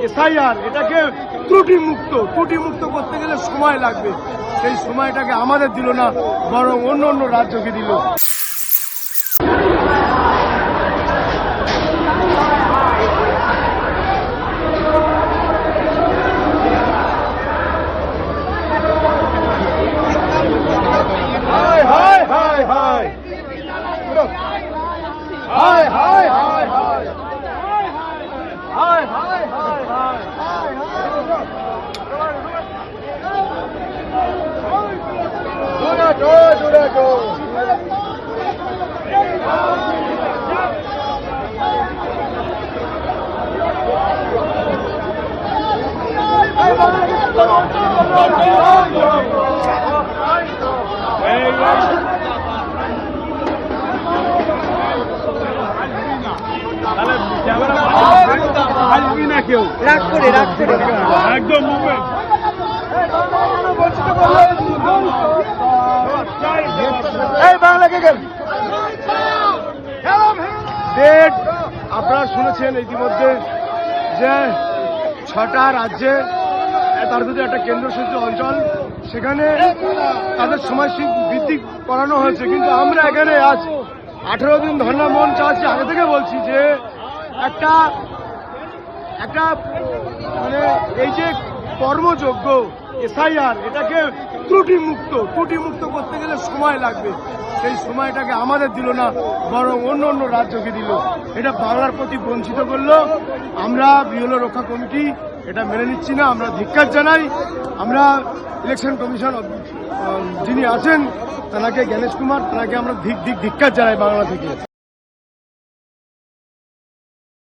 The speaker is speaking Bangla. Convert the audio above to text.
এসআইআর এটাকে ত্রুটি মুক্ত করতে গেলে সময় লাগবে, সেই সময়টাকে আমাদের দিল না, বরং অন্য অন্য রাজ্যকে দিল। আপনারা শুনেছেন ইতিমধ্যে যে 6টা রাজ্যে তার ভিতরে একটা কেন্দ্রশাসিত অঞ্চল, সেখানে তাদের সময়সীমা বৃদ্ধি করানো হয়েছে। কিন্তু আমরা এখানে আজ 18 দিন ধর্ণা মঞ্চ আছে, আগে থেকে বলছি যে একটা মানে এই যে কর্মযোগ্য এসআইআর এটাকে ত্রুটি মুক্ত করতে গেলে সময় লাগবে, সেই সময়টাকে আমাদের দিল না, বরং অন্য অন্য রাজ্যকে দিল। এটা বাংলার প্রতি বঞ্চিত করলো। আমরা বিএলও রক্ষা কমিটি এটা মেনে নিচ্ছি না, আমরা ধিক্কার জানাই। আমরা ইলেকশন কমিশন যিনি আছেন তাকে জ্ঞানেশ কুমার, তাকে আমরা ধিক্কার জানাই বাংলা থেকে।